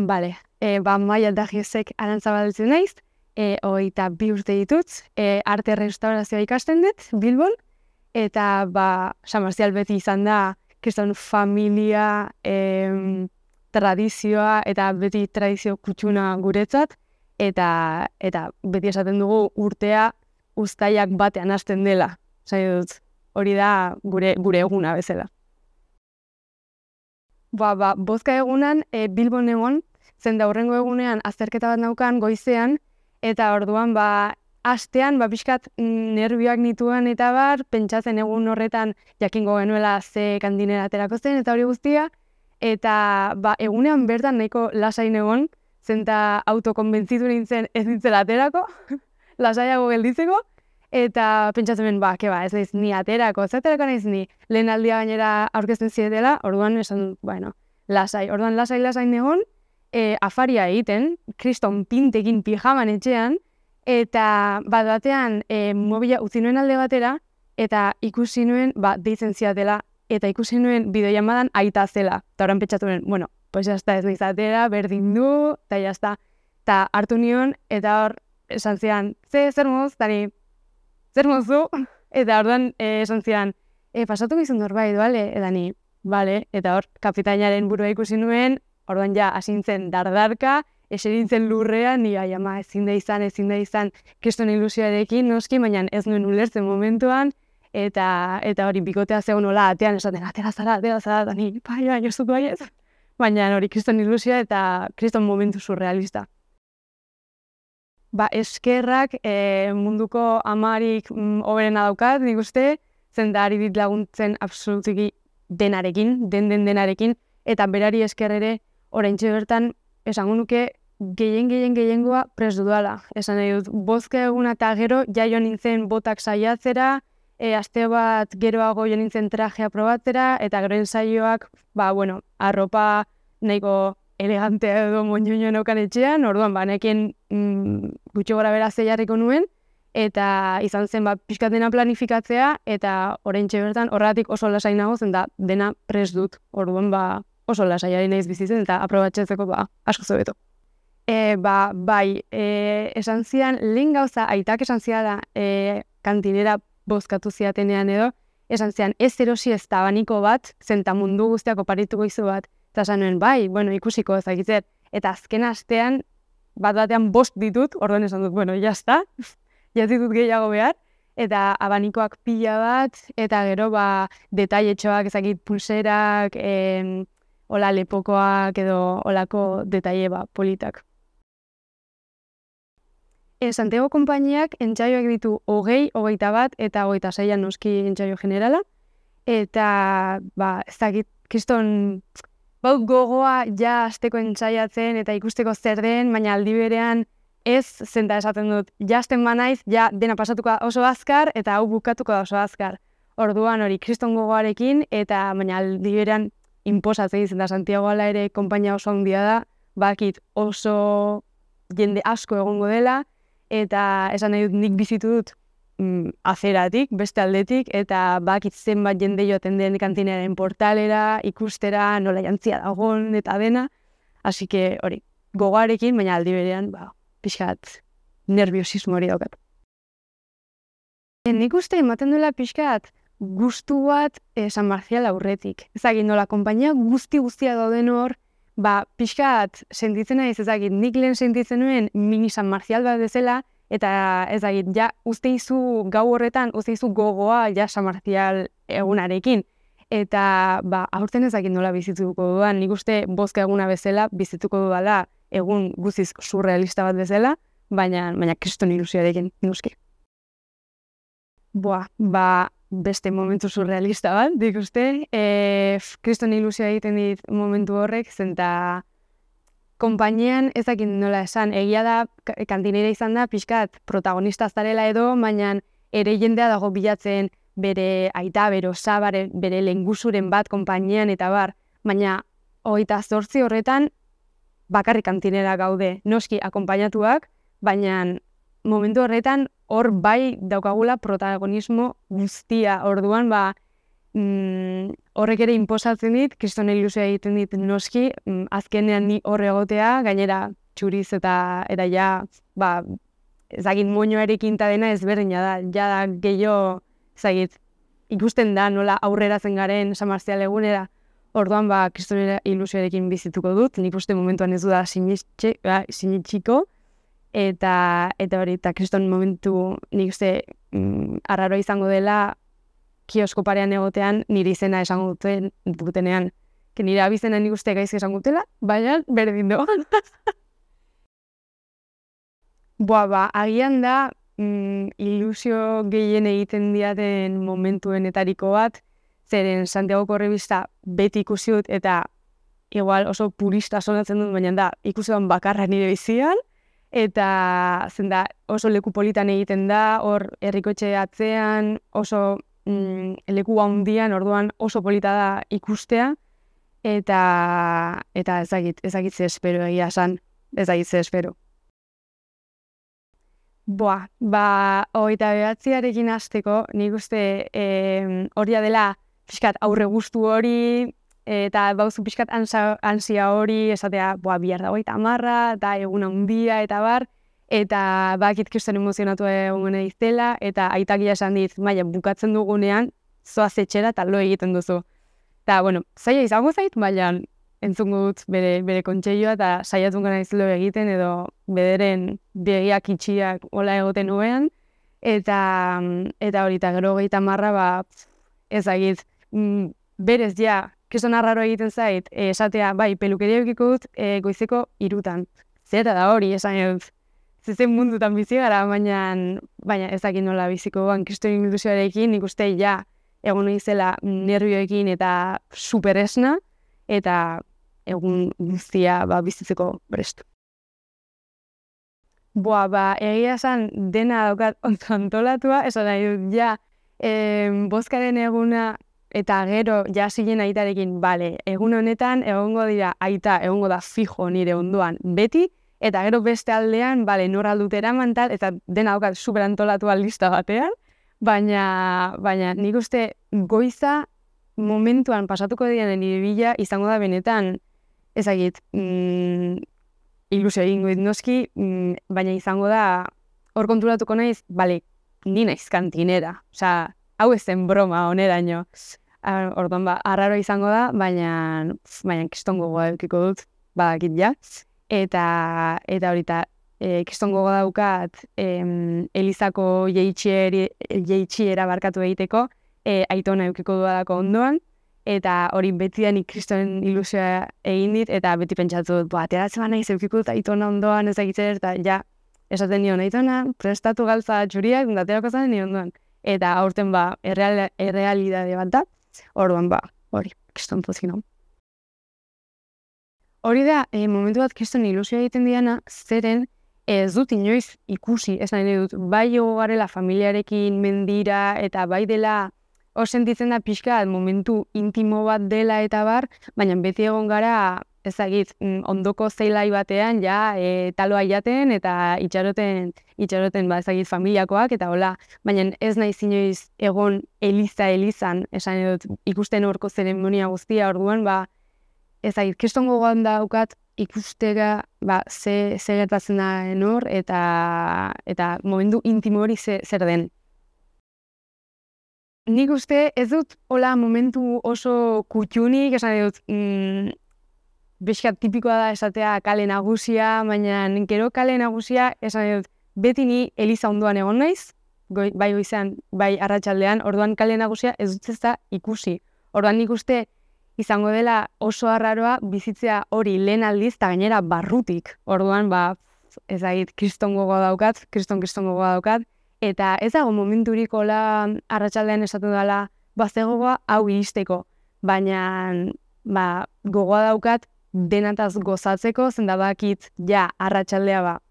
Bale, Maia Dagiesek Arantzabaldutzen naiz, 22 urte ditut, arte restaurazioa ikasten dut, Bilbon, eta San Marzial beti izan da, kriston familia, tradizioa, eta beti tradizio kutsuna guretzat, eta beti esaten dugu urtea uztailak batean hasten dela. Dut, hori da gure eguna bezala. Bozka egunan Bilbon egon, zen da hurrengo egunean azterketa bat naukan goizean, eta orduan astean pixkat nervioak nituen eta pentsatzen egun horretan jakingo genuela ze kantinera aterako zen eta hori guztia, eta egunean bertan nahiko lasain egon, zen da autokonbentzitu nintzen ez nintzela aterako, lasaiago gelditzeko, eta pentsatzen ez naiz ni aterako, ez aterako naiz ni lehen aldia gainera aurkezten zietela, orduan esan, lasai. Orduan lasai egon, afaria egiten, kriston pintekin pijaman etxean, eta batean mobila utzi nuen alde batera, eta ikusi nuen deitzen ziatela, eta ikusi nuen bideoiamadan aita zela. Eta orain pentsatu nuen, pues jazta ez naiz atera, berdin du, eta jazta. Eta hartu nion, eta hor esan zian, zer moz, tani, zer mozu? Eta orduan esan zian, pasatu gizun norbait, bale? Eta ni, bale, eta hor kapitainaren burua ikusi nuen, orduan ja asintzen dardarka, eserintzen lurrean, ni ama ezin da izan, kriston ilusioarekin, noski, baina ez nuen ulertzen momentuan, eta hori bikotea zegoen nola atean esaten, atera zara, eta ni, jozut baiez. Baina hori kriston ilusioa eta kriston momentu surrealista. Eskerrak munduko amarik hoberena daukat, nik uste, zen da ari dit laguntzen absolutiki denarekin, denarekin, eta berari esker ere, oraintxe bertan, esango nuke, gehiengoa prest dudala. Esan nahi dut, bozka eguna eta gero, jaio nintzen botak saiatzera, aste bat geroago jo nintzen trajea probatzera, eta gero ensaioak, arropa nahiko elegantea edo moñoño neukan etxean, orduan, nekien gutxi gora bera zeiarriko nuen, eta izan zen pixkatena planifikatzea, eta oraintxe bertan horregatik oso lasai nago zen da dena prest dut, orduan oso lasaiari naiz bizitzen, eta aprobatxetzeko asko zobeto. Esan zian, lehen gauza, aitak esan ziala kantinera bozkatu ziatenean edo, esan zian, ez erosi ez da abaniko bat, zenta mundu guztiak oparituko izu bat, eta esan nuen, ikusiko ezagitzer, eta azken astean, batean bost ditut, orduan esan dut, jazta, jazitut gehiago behar, eta abanikoak pila bat, eta gero, detailetxoak, ezagit, pulserak, hola lepokoak edo holako detaile politak. Santiago konpainiak entsaioak ditu 20, 21 eta 26 noski entsaio generala, eta ezagit, kriston gogoa ja asteko entsaiatzen eta ikusteko zer den, baina aldi berean ez zenta esaten dut, jazten banaiz, ja dena pasatuko oso azkar eta hau bukatuko da oso azkar. Orduan hori kriston gogoarekin, eta baina aldi berean inposatzen izan da Santiago ala ere konpainia oso handia da, bakit oso jende asko egongo dela, eta esan nahi dut nik bizitu dut azeratik, beste aldetik, eta bakit zenbat jende joaten den kantinaren portalera, ikustera, nola jantzia dagoen eta dena, hasi que hori, gogoarekin, baina aldi berean, pixkat nerviosismo hori daukat. Nik uste ematen duela pixkat gustu bat San Marzial aurretik. Ezagit nola, konpainia guztia dauden hor, pixkat sentitzen naiz, ezagit, nik lehen sentitzen nuen mini San Marzial bat bezala, eta ezagit, ja, uste izu gau horretan, uste izu gogoa ja San Marzial egunarekin. Eta, aurten ezagit nola bizituko dudan, nik uste bozka eguna bezala bizituko dudala egun guztiz surrealista bat bezala, baina kriston ilusioarekin, nuski. Beste momentu surrealista bat, dik uste, kriston ilusioa egiten dit momentu horrek, zenta konpainian ezakit nola esan, egia da, kantinera izan da, pixkat protagonista zarela edo, baina ere jendea dago bilatzen bere aita, bere osa, bere lengusuren bat konpainian eta baina 28 horretan bakarrik kantinera gaude, noski akonpainatuak, baina momentu horretan hor bai daukagula protagonismo guztia, orduan horrek ere inposatzen dit, kriston ilusioa egiten dit noski, azkenean ni hor egotea, gainera txuriz eta ja, ezagit moñoarekin ta dena ezberdina da, ja gehiago, ezagit, ikusten da nola aurrera zen garen San Martial egunera, orduan kriston ilusioarekin bizituko dut, nik uste momentuan ez du da sinitxiko, eta hori, eta kriston momentu nik uste arraroa izango dela, kiosko parean egotean nire izena esango dutenean. Nire abizena nik uste gaizki esango dutela, baina berdin do. Agian da ilusio gehien egiten diaten momentuenetariko bat, zeren Santiagoko Errebista beti ikusi dut eta igual oso purista sonatzen dut, baina da ikusi duan bakarra nire bizian, eta zenda oso leku politan egiten da, hor herrikotxe atzean, oso leku handian, orduan oso polita da ikustea, eta ezagit ze espero egia esan, ezagit ze espero. 29arekin hasteko, nik uste horia dela pixkat aurre gustu hori, eta bauzu pixkat ansia hori, esatea, bihar da 30, eta egun handia, eta bar, eta bakit kriston emozionatu egon iztela, eta aitakia esan dit, bukatzen dugunean, zoaz etxera eta lo egiten duzu. Eta, zaila izango zait, baina entzungo dut bere kontseilloa, eta saiatzen gana izlo egiten, edo bederen begiak itxiak hola egoten nuean, eta hori, eta gero 30, ezagit, berez ja, kriston arraro egiten zait, esatea, pelukeria eukiko dut goizeko 3. Zera da hori, esan dut, zezen mundutan bizi gara, baina ezakit nola biziko goan kriston ilusioarekin, nik uste ja egon izela nervioekin eta superesna, eta egun guztia bizitzeko prestu. Egia esan dena daukat antolatua, esan nahi dut, bozkaren eguna eta gero zilen aitarekin, egun honetan egongo dira aita, egongo da fijo nire ondoan beti, eta gero beste aldean, nor aldut eraman tal, eta dena daukat super antolatua lista batean, baina nik uste goiza momentuan pasatuko diren nire bila izango da benetan, ezagit, ilusio egingo dit noski, baina izango da, hor konturatuko naiz, ni naiz kantinera, hau ez zen broma oneraino. Orduan arraro izango da, baina kriston gogoa eukiko dut, badakit ja. Eta hori, kriston gogoa daukat Elizako jeitsiera barkatu egiteko, aitona eukiko dudalako ondoan, eta hori betidanik kriston ilusioa egin dit, eta beti pentsatu dut, ateratzen naiz eukiko dut aitona ondoan ezagitzer, eta ja, esaten nion aitona, prestatu galtza txuriak, daterako zen nion ondoan. Eta aurten errealidade bat da, orduan hori, kriston pozik nau. Hori da, momentu bat kriston ilusioa egiten diana, zeren ez dut inoiz ikusi, ez nahi dut, bai garela familiarekin mendira, eta bai dela, hor sentitzen da pixka, momentu intimo bat dela eta bar, baina beti egon gara, ezagit, ondoko zeilai batean, taloa jaten, eta itxaroten, ezagit, familiakoak, eta hola, baina ez nahi inoiz egon elizan, esan dut, ikusten horko zeremonia guztia, orduan, ezagit, kriston gogoan daukat ikustega ze gertatzen da hor, eta momentu intimo hori zer den. Nik uste ez dut hola momentu oso kutxunik, esan dut, beskat tipikoa da esatea kale nagusia, baina gero kale nagusia, esan dut, beti ni eliza ondoan egon naiz, bai goizean, bai arratsaldean, orduan kale nagusia ez dut ez da ikusi. Orduan nik uste izango dela oso arraroa bizitzea hori lehen aldiz, eta gainera barrutik. Orduan, ezagit, kriston gogoa daukat, kriston gogoa daukat, eta ez dago momenturik hola arratsaldean esatu dela, zegoa hau iristeko, baina gogoa daukat denataz gozatzeko, zendabakit arratsaldea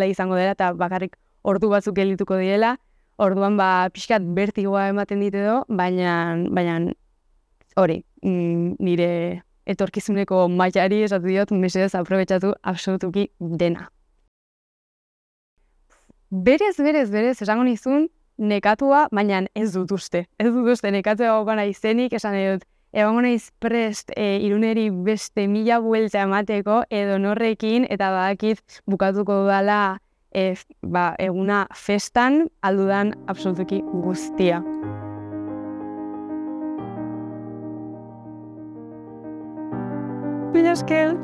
izango dela, eta bakarrik ordu batzuk gelituko direla, orduan pixkat bertigoa ematen dit edo, baina hori, nire etorkizuneko mailari esatu diot, mesedez aprobetxatu absolutuki dena. berez, esango nizun, nekatua, baina ez dut uste. Ez dut uste nekatua gaukana izenik, esan dut, egongo naiz prest Iruneri beste 1000 buelta emateko edo norrekin, eta badakit bukatuko dudala eguna festan, aldudan absolutuki guztia. Mila esker!